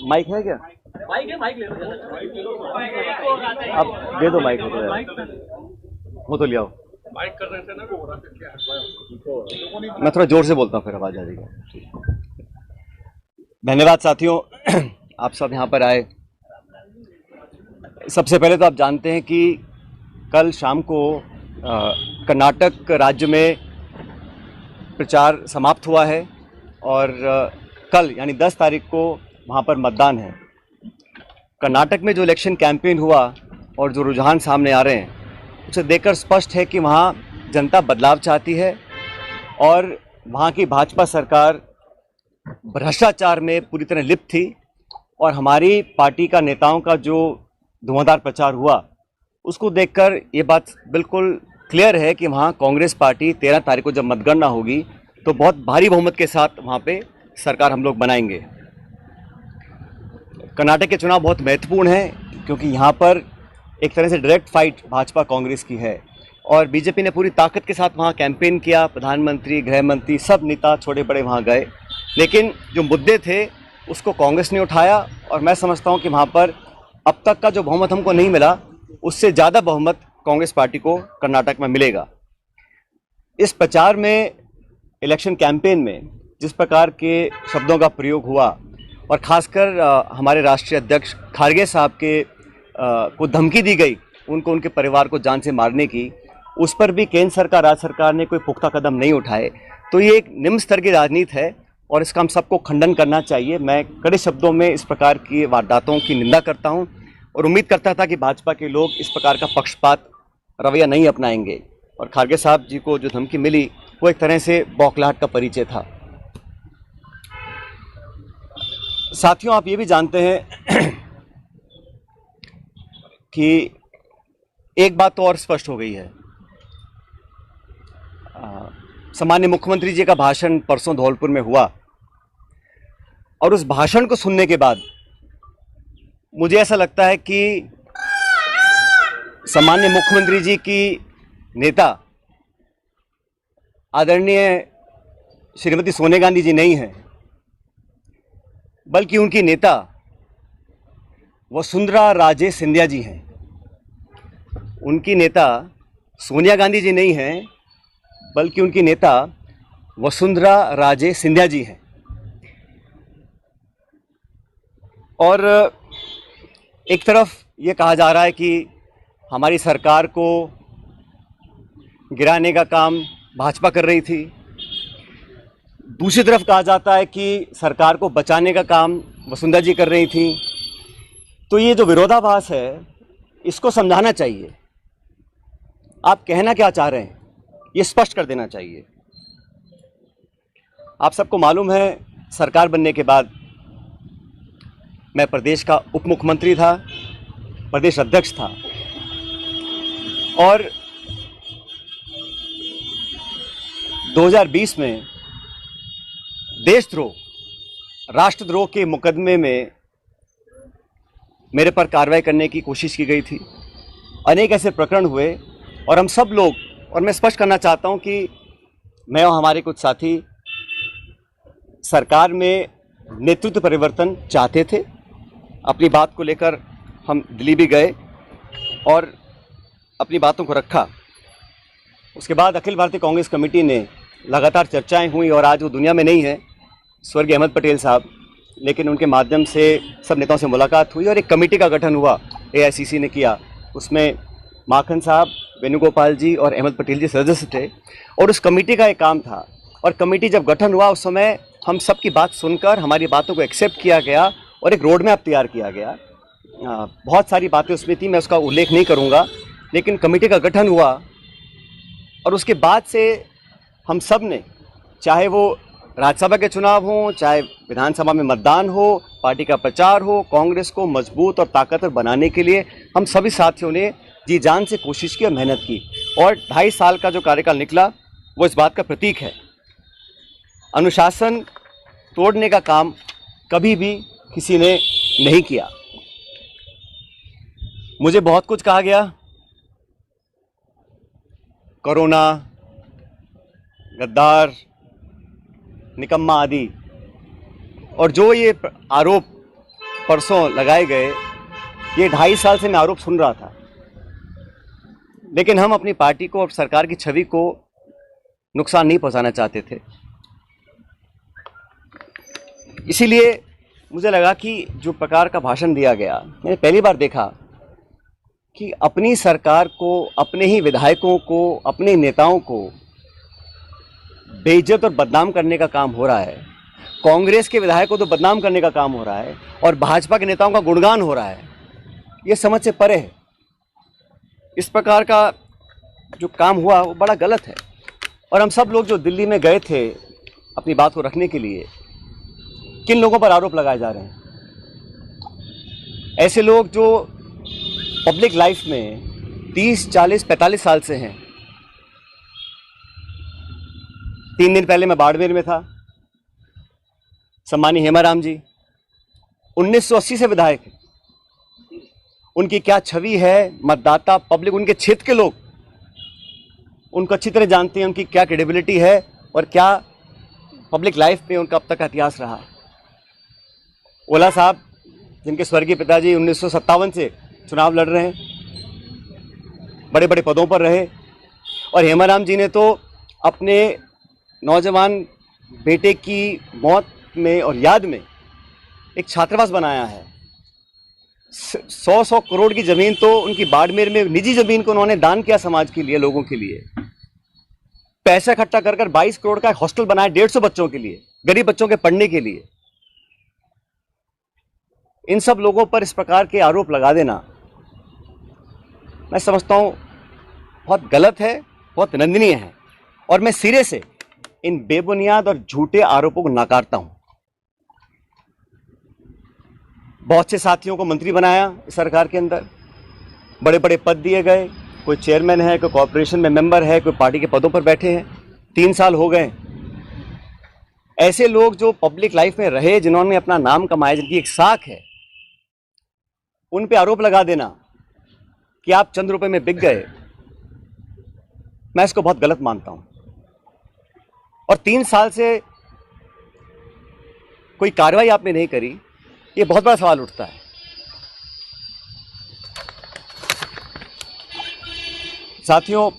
Mic है क्या? Mic है, माइक ले लो। आप दे दो माइक, वो तो ले आओ। माइक कर रहे थे ना, मैं थोड़ा जोर से बोलता हूँ, फिर आवाज आ जाएगी। धन्यवाद साथियों, आप सब यहाँ पर आए। सबसे पहले तो आप जानते हैं कि कल शाम को कर्नाटक राज्य में प्रचार समाप्त हुआ है और कल यानी 10 तारीख को वहाँ पर मतदान है। कर्नाटक में जो इलेक्शन कैंपेन हुआ और जो रुझान सामने आ रहे हैं, उसे देखकर स्पष्ट है कि वहाँ जनता बदलाव चाहती है और वहाँ की भाजपा सरकार भ्रष्टाचार में पूरी तरह लिप्त थी। और हमारी पार्टी का नेताओं का जो धुआंधार प्रचार हुआ, उसको देखकर ये बात बिल्कुल क्लियर है कि वहाँ कांग्रेस पार्टी 13 तारीख को जब मतगणना होगी तो बहुत भारी बहुमत के साथ वहाँ पे सरकार हम लोग बनाएंगे। कर्नाटक के चुनाव बहुत महत्वपूर्ण है क्योंकि यहाँ पर एक तरह से डायरेक्ट फाइट भाजपा कांग्रेस की है और बीजेपी ने पूरी ताकत के साथ वहाँ कैंपेन किया। प्रधानमंत्री, गृह मंत्री, सब नेता छोटे बड़े वहाँ गए, लेकिन जो मुद्दे थे उसको कांग्रेस ने उठाया और मैं समझता हूँ कि वहाँ पर अब तक का जो बहुमत हमको नहीं मिला, उससे ज़्यादा बहुमत कांग्रेस पार्टी को कर्नाटक में मिलेगा। इस प्रचार में, इलेक्शन कैंपेन में जिस प्रकार के शब्दों का प्रयोग हुआ और ख़ासकर हमारे राष्ट्रीय अध्यक्ष खारगे साहब के को धमकी दी गई, उनको, उनके परिवार को जान से मारने की, उस पर भी केंद्र सरकार, राज्य सरकार ने कोई पुख्ता कदम नहीं उठाए। तो ये एक निम्न स्तर की राजनीति है और इसका हम सबको खंडन करना चाहिए। मैं कड़े शब्दों में इस प्रकार की वारदातों की निंदा करता हूं और उम्मीद करता था कि भाजपा के लोग इस प्रकार का पक्षपात रवैया नहीं अपनाएंगे। और खारगे साहब जी को जो धमकी मिली वो एक तरह से बौखलाहट का परिचय था। साथियों, आप ये भी जानते हैं कि एक बात तो और स्पष्ट हो गई है। सामान्य मुख्यमंत्री जी का भाषण परसों धौलपुर में हुआ और उस भाषण को सुनने के बाद मुझे ऐसा लगता है कि सामान्य मुख्यमंत्री जी की नेता आदरणीय श्रीमती सोनिया गांधी जी नहीं है, बल्कि उनकी नेता वसुंधरा राजे सिंधिया जी हैं। उनकी नेता सोनिया गांधी जी नहीं हैं, बल्कि उनकी नेता वसुंधरा राजे सिंधिया जी हैं। और एक तरफ ये कहा जा रहा है कि हमारी सरकार को गिराने का काम भाजपा कर रही थी, दूसरी तरफ कहा जाता है कि सरकार को बचाने का काम वसुंधरा जी कर रही थी। तो ये जो विरोधाभास है, इसको समझाना चाहिए। आप कहना क्या चाह रहे हैं, ये स्पष्ट कर देना चाहिए। आप सबको मालूम है, सरकार बनने के बाद मैं प्रदेश का उप मुख्यमंत्री था, प्रदेश अध्यक्ष था और 2020 में देशद्रोह, राष्ट्रद्रोह के मुकदमे में मेरे पर कार्रवाई करने की कोशिश की गई थी। अनेक ऐसे प्रकरण हुए और हम सब लोग, और मैं स्पष्ट करना चाहता हूं कि मैं और हमारे कुछ साथी सरकार में नेतृत्व परिवर्तन चाहते थे। अपनी बात को लेकर हम दिल्ली भी गए और अपनी बातों को रखा। उसके बाद अखिल भारतीय कांग्रेस कमेटी ने लगातार चर्चाएं हुई और आज वो दुनिया में नहीं है, स्वर्गीय अहमद पटेल साहब, लेकिन उनके माध्यम से सब नेताओं से मुलाकात हुई और एक कमेटी का गठन हुआ, एआईसीसी ने किया। उसमें माखन साहब, वेणुगोपाल जी और अहमद पटेल जी सदस्य थे और उस कमेटी का एक काम था। और कमेटी जब गठन हुआ, उस समय हम सब की बात सुनकर हमारी बातों को एक्सेप्ट किया गया और एक रोड मैप तैयार किया गया। बहुत सारी बातें उसमें थी, मैं उसका उल्लेख नहीं करूँगा, लेकिन कमेटी का गठन हुआ और उसके बाद से हम सब ने, चाहे वो राज्यसभा के चुनाव हो, चाहे विधानसभा में मतदान हो, पार्टी का प्रचार हो, कांग्रेस को मजबूत और ताकतवर बनाने के लिए हम सभी साथियों ने जी जान से कोशिश की और मेहनत की। और 2.5 साल का जो कार्यकाल निकला वो इस बात का प्रतीक है। अनुशासन तोड़ने का काम कभी भी किसी ने नहीं किया। मुझे बहुत कुछ कहा गया, कोरोना, गद्दार, निकम्मा आदि, और जो ये आरोप परसों लगाए गए, ये 2.5 साल से मैं आरोप सुन रहा था, लेकिन हम अपनी पार्टी को और सरकार की छवि को नुकसान नहीं पहुंचाना चाहते थे। इसीलिए मुझे लगा कि जो प्रकार का भाषण दिया गया, मैंने पहली बार देखा कि अपनी सरकार को, अपने ही विधायकों को, अपने नेताओं को बेइज्जत और बदनाम करने का काम हो रहा है। कांग्रेस के विधायकों को तो बदनाम करने का काम हो रहा है और भाजपा के नेताओं का गुणगान हो रहा है। ये समझ से परे है। इस प्रकार का जो काम हुआ वो बड़ा गलत है। और हम सब लोग जो दिल्ली में गए थे अपनी बात को रखने के लिए, किन लोगों पर आरोप लगाए जा रहे हैं? ऐसे लोग जो पब्लिक लाइफ में 30, 40, 45 साल से हैं। 3 दिन पहले मैं बाड़मेर में था। सम्मानीय हेमाराम जी 1980 से विधायक हैं। उनकी क्या छवि है, मतदाता, पब्लिक, उनके क्षेत्र के लोग उनको अच्छी तरह जानते हैं, उनकी क्या क्रेडिबिलिटी है और क्या पब्लिक लाइफ में उनका अब तक का इतिहास रहा। ओला साहब, जिनके स्वर्गीय पिताजी 1957 से चुनाव लड़ रहे हैं, बड़े बड़े पदों पर रहे, और हेमाराम जी ने तो अपने नौजवान बेटे की मौत में और याद में एक छात्रावास बनाया है। 100 करोड़ की ज़मीन तो उनकी बाड़मेर में, निजी ज़मीन को उन्होंने दान किया समाज के लिए, लोगों के लिए। पैसा इकट्ठा कर 22 करोड़ का हॉस्टल बनाया 150 बच्चों के लिए, गरीब बच्चों के पढ़ने के लिए। इन सब लोगों पर इस प्रकार के आरोप लगा देना मैं समझता हूं बहुत गलत है, बहुत निंदनीय है, और मैं सिरे से इन बेबुनियाद और झूठे आरोपों को नकारता हूं। बहुत से साथियों को मंत्री बनाया इस सरकार के अंदर, बड़े बड़े पद दिए गए, कोई चेयरमैन है, कोई कॉर्पोरेशन में मेंबर है, कोई पार्टी के पदों पर बैठे हैं। 3 साल हो गए। ऐसे लोग जो पब्लिक लाइफ में रहे, जिन्होंने अपना नाम कमाया, जिनकी एक साख है, उन पे आरोप लगा देना कि आप चंद रुपए में बिक गए, मैं इसको बहुत गलत मानता हूं। और 3 साल से कोई कार्रवाई आपने नहीं करी, ये बहुत बड़ा सवाल उठता है। साथियों,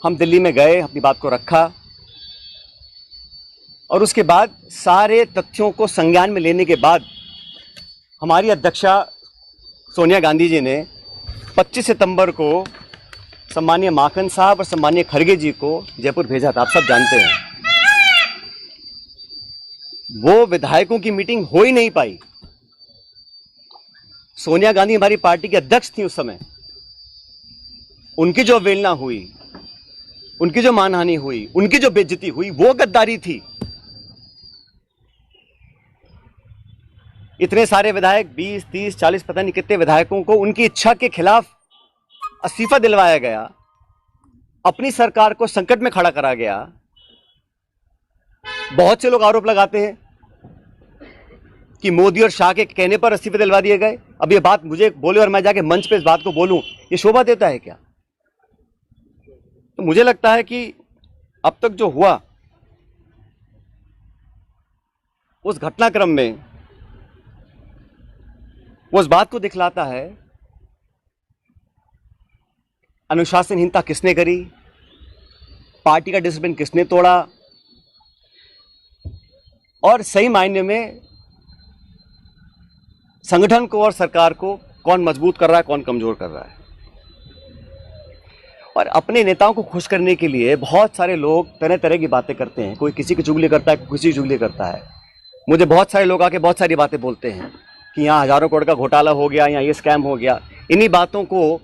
हम दिल्ली में गए, अपनी बात को रखा, और उसके बाद सारे तथ्यों को संज्ञान में लेने के बाद हमारी अध्यक्षा सोनिया गांधी जी ने 25 सितंबर को सम्मानीय माखन साहब और सम्मानीय खड़गे जी को जयपुर भेजा था। आप सब जानते हैं, वो विधायकों की मीटिंग हो ही नहीं पाई। सोनिया गांधी हमारी पार्टी की अध्यक्ष थी उस समय। उनकी जो अवहेलना हुई, उनकी जो मानहानि हुई, उनकी जो बेइज्जती हुई, वो गद्दारी थी। इतने सारे विधायक, 20, 30, 40, पता नहीं कितने विधायकों को उनकी इच्छा के खिलाफ इस्तीफा दिलवाया गया, अपनी सरकार को संकट में खड़ा करा गया। बहुत से लोग आरोप लगाते हैं कि मोदी और शाह के कहने पर इस्तीफे दिलवा दिए गए। अब ये बात मुझे बोले और मैं जाके मंच पे इस बात को बोलूं, ये शोभा देता है क्या? तो मुझे लगता है कि अब तक जो हुआ उस घटनाक्रम में वो इस बात को दिखलाता है अनुशासनहीनता किसने करी, पार्टी का डिसिप्लिन किसने तोड़ा, और सही मायने में संगठन को और सरकार को कौन मजबूत कर रहा है, कौन कमजोर कर रहा है। और अपने नेताओं को खुश करने के लिए बहुत सारे लोग तरह तरह की बातें करते हैं। कोई किसी की चुगली करता है, कोई किसी की चुगली करता है। मुझे बहुत सारे लोग आके बहुत सारी बातें बोलते हैं कि यहाँ हजारों करोड़ का घोटाला हो गया, यहाँ ये स्कैम हो गया। इन्हीं बातों को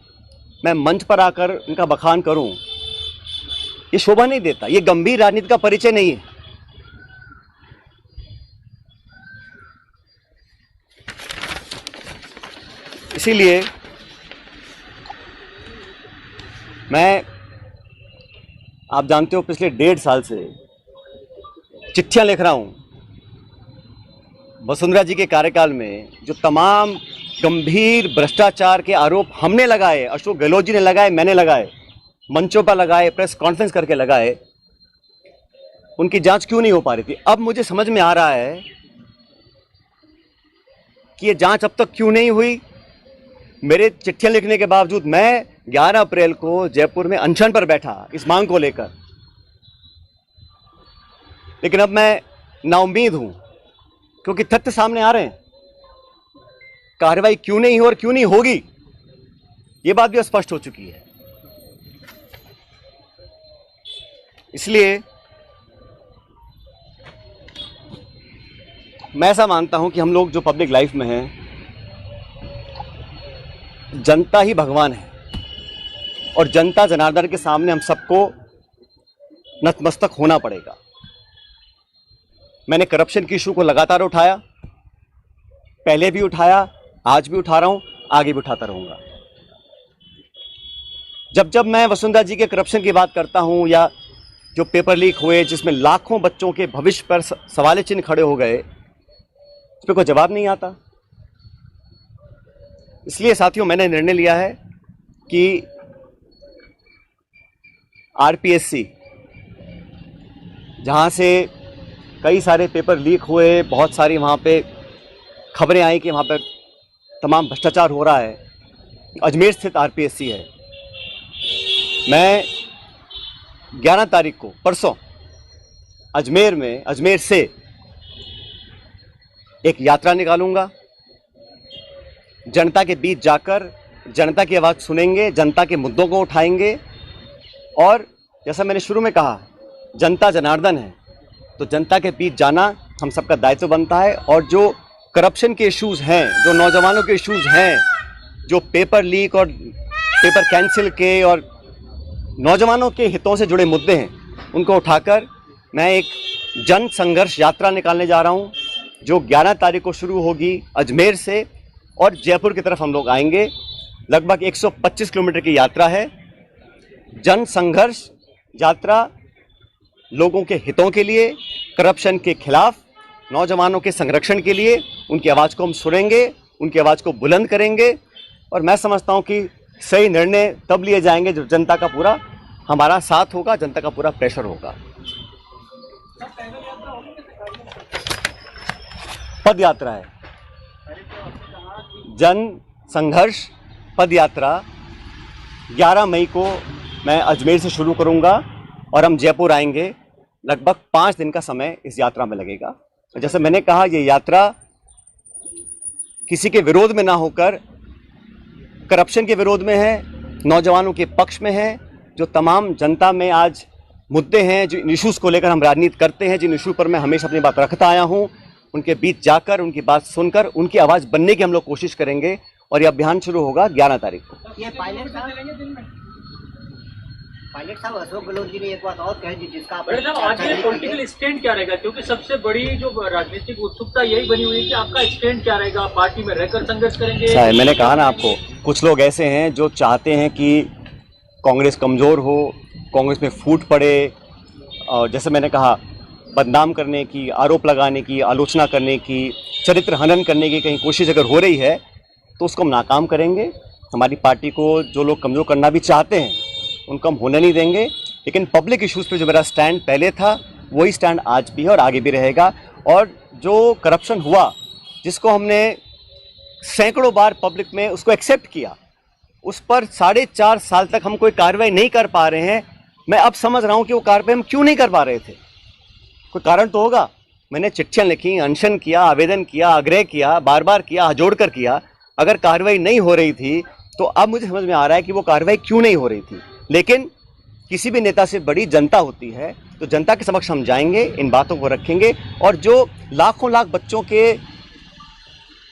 मैं मंच पर आकर इनका बखान करूं, ये शोभा नहीं देता, ये गंभीर राजनीति का परिचय नहीं है। इसीलिए मैं, आप जानते हो, पिछले 1.5 साल से चिट्ठियां लिख रहा हूं वसुंधरा जी के कार्यकाल में जो तमाम गंभीर भ्रष्टाचार के आरोप हमने लगाए, अशोक गहलोत जी ने लगाए, मैंने लगाए, मंचों पर लगाए, प्रेस कॉन्फ्रेंस करके लगाए, उनकी जांच क्यों नहीं हो पा रही थी। अब मुझे समझ में आ रहा है कि ये जांच अब तक क्यों नहीं हुई। मेरे चिट्ठियां लिखने के बावजूद मैं 11 अप्रैल को जयपुर में अनशन पर बैठा इस मांग को लेकर, लेकिन अब मैं नाउम्मीद हूं क्योंकि तथ्य सामने आ रहे हैं। कार्रवाई क्यों नहीं हो और क्यों नहीं होगी, ये बात भी स्पष्ट हो चुकी है। इसलिए मैं ऐसा मानता हूं कि हम लोग जो पब्लिक लाइफ में हैं, जनता ही भगवान है और जनता जनार्दन के सामने हम सबको नतमस्तक होना पड़ेगा। मैंने करप्शन की इशू को लगातार उठाया, पहले भी उठाया, आज भी उठा रहा हूं, आगे भी उठाता रहूंगा। जब जब मैं वसुंधरा जी के करप्शन की बात करता हूं या जो पेपर लीक हुए जिसमें लाखों बच्चों के भविष्य पर सवाल चिन्ह खड़े हो गए, उस पर कोई जवाब नहीं आता। इसलिए साथियों, मैंने निर्णय लिया है कि आरपीएससी, जहां से कई सारे पेपर लीक हुए, बहुत सारी वहां पे खबरें आई कि वहां पर तमाम भ्रष्टाचार हो रहा है, अजमेर स्थित आरपीएससी है। मैं 11 तारीख को परसों अजमेर से एक यात्रा निकालूंगा। जनता के बीच जाकर जनता की आवाज़ सुनेंगे, जनता के मुद्दों को उठाएंगे और जैसा मैंने शुरू में कहा, जनता जनार्दन है तो जनता के बीच जाना हम सबका दायित्व बनता है। और जो करप्शन के इश्यूज़ हैं, जो नौजवानों के इश्यूज़ हैं, जो पेपर लीक और पेपर कैंसिल के और नौजवानों के हितों से जुड़े मुद्दे हैं, उनको उठाकर मैं एक जन संघर्ष यात्रा निकालने जा रहा हूं, जो 11 तारीख को शुरू होगी अजमेर से और जयपुर की तरफ हम लोग आएंगे। लगभग 125 किलोमीटर की यात्रा है। जन संघर्ष यात्रा लोगों के हितों के लिए, करप्शन के खिलाफ, नौजवानों के संरक्षण के लिए। उनकी आवाज़ को हम सुनेंगे, उनकी आवाज़ को बुलंद करेंगे और मैं समझता हूं कि सही निर्णय तब लिए जाएंगे जब जनता का पूरा हमारा साथ होगा, जनता का पूरा प्रेशर होगा। पद यात्रा है, जन संघर्ष पद यात्रा 11 मई को मैं अजमेर से शुरू करूंगा और हम जयपुर आएंगे। लगभग 5 दिन का समय इस यात्रा में लगेगा। जैसे मैंने कहा, ये यात्रा किसी के विरोध में ना होकर करप्शन के विरोध में है, नौजवानों के पक्ष में है। जो तमाम जनता में आज मुद्दे हैं, जो इशूज़ को लेकर हम राजनीति करते हैं, जिन इशू पर मैं हमेशा अपनी बात रखता आया हूं, उनके बीच जाकर, उनकी बात सुनकर, उनकी आवाज़ बनने की हम लोग कोशिश करेंगे। और ये अभियान शुरू होगा 11 तारीख को। ये पायलट साहब अशोक गहलोत जी ने एक बात और कही जिसका आप आज ये पॉलिटिकल स्टैंड क्या रहेगा, क्योंकि सबसे बड़ी जो राजनीतिक उत्सुकता यही बनी हुई है कि आपका स्टैंड क्या रहेगा, पार्टी में रहकर संघर्ष करेंगे? मैंने कहा ना आपको, कुछ लोग ऐसे हैं जो चाहते हैं कि कांग्रेस कमज़ोर हो, कांग्रेस में फूट पड़े, और जैसे मैंने कहा, बदनाम करने की, आरोप लगाने की, आलोचना करने की, चरित्र हनन करने की कहीं कोशिश अगर हो रही है तो उसको हम नाकाम करेंगे। हमारी पार्टी को जो लोग कमज़ोर करना भी चाहते हैं उनको हम होने नहीं देंगे। लेकिन पब्लिक इश्यूज़ पे जो मेरा स्टैंड पहले था वही स्टैंड आज भी है और आगे भी रहेगा। और जो करप्शन हुआ, जिसको हमने सैकड़ों बार पब्लिक में उसको एक्सेप्ट किया, उस पर 4.5 साल तक हम कोई कार्रवाई नहीं कर पा रहे हैं। मैं अब समझ रहा हूं कि वो कार्रवाई हम क्यों नहीं कर पा रहे थे। कोई कारण तो होगा। मैंने चिट्ठियाँ लिखी, अनशन किया, आवेदन किया, आग्रह किया, बार बार किया, हाथ जोड़ कर किया। अगर कार्रवाई नहीं हो रही थी तो अब मुझे समझ में आ रहा है कि वो कार्रवाई क्यों नहीं हो रही थी। लेकिन किसी भी नेता से बड़ी जनता होती है, तो जनता के समक्ष हम जाएंगे, इन बातों को रखेंगे। और जो लाखों लाख बच्चों के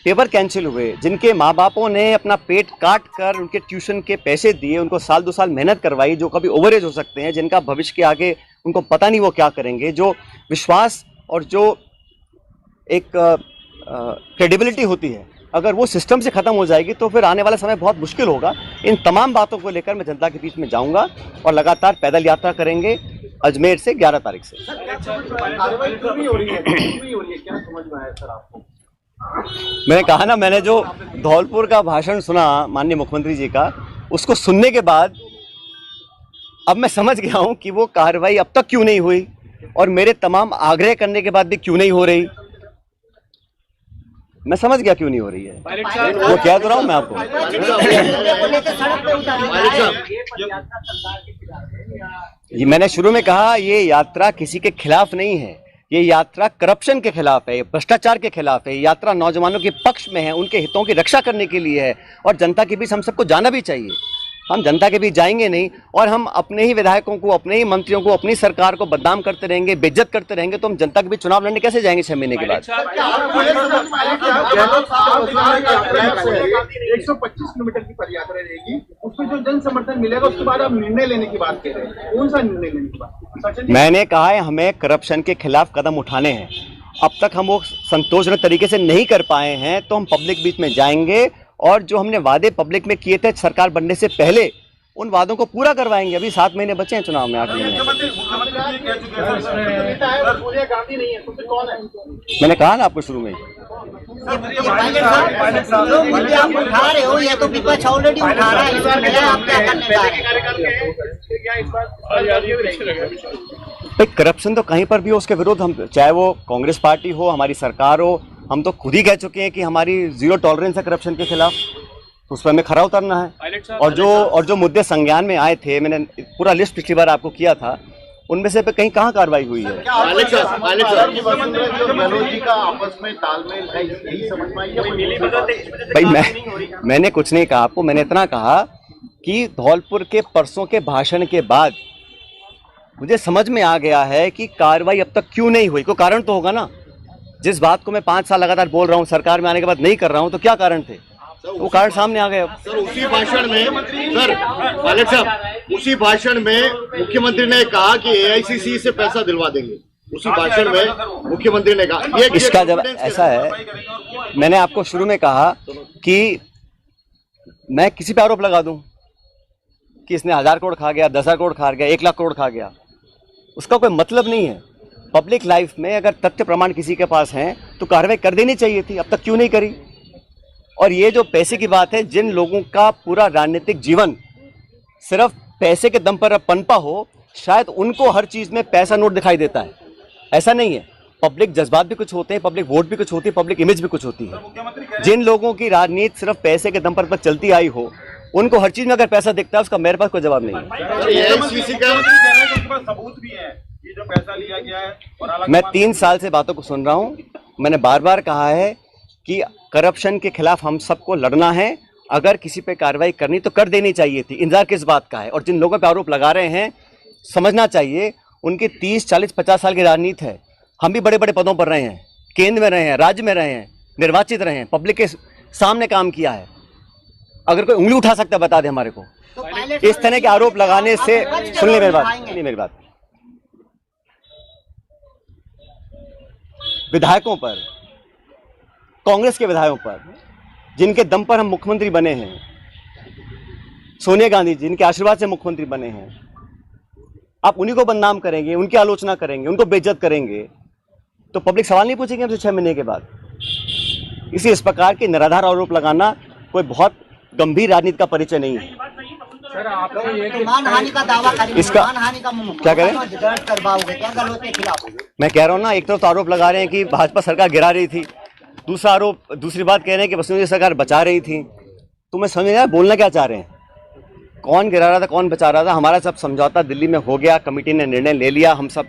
पेपर कैंसिल हुए, जिनके माँ बापों ने अपना पेट काट कर उनके ट्यूशन के पैसे दिए, उनको साल 2 साल मेहनत करवाई, जो कभी ओवरेज हो सकते हैं, जिनका भविष्य के आगे उनको पता नहीं वो क्या करेंगे, जो विश्वास और जो एक क्रेडिबिलिटी होती है, अगर वो सिस्टम से ख़त्म हो जाएगी तो फिर आने वाला समय बहुत मुश्किल होगा। इन तमाम बातों को लेकर मैं जनता के बीच में जाऊंगा और लगातार पैदल यात्रा करेंगे अजमेर से 11 तारीख से। मैंने कहा ना, मैंने जो धौलपुर का भाषण सुना माननीय मुख्यमंत्री जी का, उसको सुनने के बाद अब मैं समझ गया हूं कि वो कार्रवाई अब तक क्यों नहीं हुई और मेरे तमाम आग्रह करने के बाद भी क्यों नहीं हो रही। मैं समझ गया क्यों नहीं हो रही है, वो कह तो रहा हूँ मैं आपको। ये मैंने शुरू में कहा, ये यात्रा किसी के खिलाफ नहीं है, ये यात्रा करप्शन के खिलाफ है, भ्रष्टाचार के खिलाफ है, ये यात्रा नौजवानों के पक्ष में है, उनके हितों की रक्षा करने के लिए है। और जनता के बीच हम सबको जाना भी चाहिए। हम जनता के बीच जाएंगे नहीं और हम अपने ही विधायकों को, अपने ही मंत्रियों को, अपनी सरकार को बदनाम करते रहेंगे, बेइज्जत करते रहेंगे, तो हम जनता के बीच चुनाव लड़ने कैसे जाएंगे 6 महीने के बाद? 125 किलोमीटर की पदयात्रा रहेगी, उसमें जो जन समर्थन मिलेगा उसके बाद आप निर्णय लेने की बात कह रहे हैं, कौन सा निर्णय लेने की बात? मैंने कहा है हमें करप्शन के खिलाफ कदम उठाने हैं। अब तक हम वो संतोषजनक तरीके से नहीं कर पाए हैं, तो हम पब्लिक बीच में जाएंगे और जो हमने वादे पब्लिक में किए थे सरकार बनने से पहले, उन वादों को पूरा करवाएंगे। अभी 7 महीने बचे हैं चुनाव में, 8 महीने। मैंने कहा ना आपको शुरू में, आप उठा रहे हो या तो विपक्ष ऑलरेडी उठा रहा है, आप क्या करने जा रहे हैं? करप्शन तो कहीं पर भी हो, उसके विरुद्ध हम, चाहे वो कांग्रेस पार्टी हो, हमारी सरकार हो, हम तो खुद ही कह चुके हैं कि हमारी 0 टॉलरेंस है करप्शन के खिलाफ, तो उस पर हमें खरा उतरना है। और जो मुद्दे संज्ञान में आए थे, मैंने पूरा लिस्ट पिछली बार आपको किया था, उनमें से कहीं कहाँ कार्रवाई हुई है? भाई मैंने कुछ नहीं कहा आपको, मैंने इतना कहा कि धौलपुर के परसों के भाषण के बाद मुझे समझ में आ गया है कि कार्रवाई अब तक क्यों नहीं हुई। कोई कारण तो होगा ना। जिस बात को मैं 5 साल लगातार बोल रहा हूँ, सरकार में आने के बाद नहीं कर रहा हूँ, तो क्या कारण थे? वो कारण सामने आ गए। सर उसी भाषण में, सर पायलट साहब, उसी भाषण में मुख्यमंत्री ने कहा कि AICC से पैसा दिलवा देंगे। उसी भाषण में मुख्यमंत्री ने कहा। इसका जब ऐसा है, मैंने आपको शुरू में कहा कि मैं किसी पे आरोप लगा दूं कि इसने 1000 करोड़ खा गया, 10,000 करोड़ खा गया, 1 लाख करोड़ खा गया, उसका कोई मतलब नहीं है। पब्लिक लाइफ में अगर तथ्य प्रमाण किसी के पास हैं तो कार्रवाई कर देनी चाहिए थी, अब तक क्यों नहीं करी? और ये जो पैसे की बात है, जिन लोगों का पूरा राजनीतिक जीवन सिर्फ पैसे के दम पर पनपा हो, शायद उनको हर चीज़ में पैसा नोट दिखाई देता है। ऐसा नहीं है, पब्लिक जज्बात भी कुछ होते हैं, पब्लिक वोट भी कुछ होती है, पब्लिक इमेज भी कुछ होती है। जिन लोगों की राजनीति सिर्फ पैसे के दम पर चलती आई हो, उनको हर चीज़ में अगर पैसा दिखता है, उसका मेरे पास कोई जवाब नहीं है। जो पैसा लिया गया है और मैं 3 साल से बातों को सुन रहा हूं। मैंने बार बार कहा है कि करप्शन के खिलाफ हम सबको लड़ना है। अगर किसी पे कार्रवाई करनी तो कर देनी चाहिए थी, इंतजार किस बात का है? और जिन लोगों पे आरोप लगा रहे हैं, समझना चाहिए उनकी 30, 40, 50 साल की राजनीति है। हम भी बड़े बड़े पदों पर रहे हैं, केंद्र में रहे हैं, राज्य में रहे हैं, निर्वाचित रहे हैं, पब्लिक के सामने काम किया है। अगर कोई उंगली उठा सकता है बता दे हमारे को। इस तरह के आरोप लगाने से, सुनिए मेरी बात, विधायकों पर, कांग्रेस के विधायकों पर, जिनके दम पर हम मुख्यमंत्री बने हैं, सोनिया गांधी जी जिनके आशीर्वाद से मुख्यमंत्री बने हैं, आप उन्हीं को बदनाम करेंगे, उनकी आलोचना करेंगे, उनको बेइज्जत करेंगे, तो पब्लिक सवाल नहीं पूछेगी हमसे 6 महीने के बाद। इस प्रकार के निराधार आरोप लगाना कोई बहुत गंभीर राजनीति का परिचय नहीं है। मानहानि का दावा करेंगे, इसका मानहानि का क्या करें? दर्ज करवाओगे क्या गलत के खिलाफ? मैं कह रहा हूँ ना, एक तरफ तो आरोप लगा रहे हैं कि भाजपा सरकार गिरा रही थी, दूसरी बात कह रहे हैं कि वसुंधरा सरकार बचा रही थी। तो मैं समझ नहीं, बोलना क्या चाह रहे हैं? कौन गिरा रहा था, कौन बचा रहा था? हमारा सब समझौता दिल्ली में हो गया, कमेटी ने निर्णय ले लिया, हम सब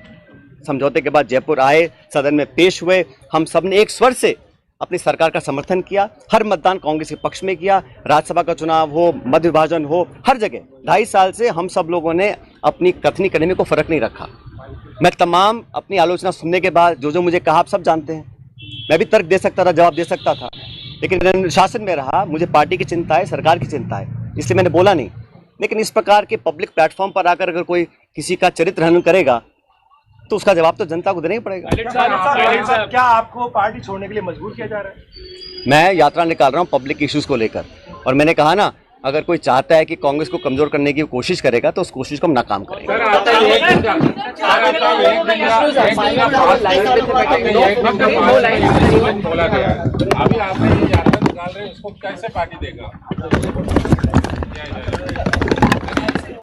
समझौते के बाद जयपुर आए, सदन में पेश हुए, हम सब ने एक स्वर से अपनी सरकार का समर्थन किया। हर मतदान कांग्रेस के पक्ष में किया, राज्यसभा का चुनाव हो, मध्य विभाजन हो, हर जगह 2.5 साल से हम सब लोगों ने अपनी कथनी करने में कोई फर्क नहीं रखा। मैं तमाम अपनी आलोचना सुनने के बाद जो मुझे कहा आप सब जानते हैं। मैं भी तर्क दे सकता था, जवाब दे सकता था, लेकिन मैंने शासन में रहा, मुझे पार्टी की चिंता है, सरकार की चिंता है, इसलिए मैंने बोला नहीं। लेकिन इस प्रकार के पब्लिक प्लेटफॉर्म पर आकर अगर कोई किसी का चरित्र हनन करेगा तो उसका जवाब तो जनता को देना ही पड़ेगा। क्या आपको पार्टी छोड़ने के लिए मजबूर किया जा रहा है? मैं यात्रा निकाल रहा हूं पब्लिक इश्यूज को लेकर, और मैंने कहा ना, अगर कोई चाहता है कि कांग्रेस को कमजोर करने की कोशिश करेगा तो उस कोशिश को हम नाकाम करेंगे। अभी आपने यात्रा निकाल रहे हैं, उसको कैसे पार्टी देगा?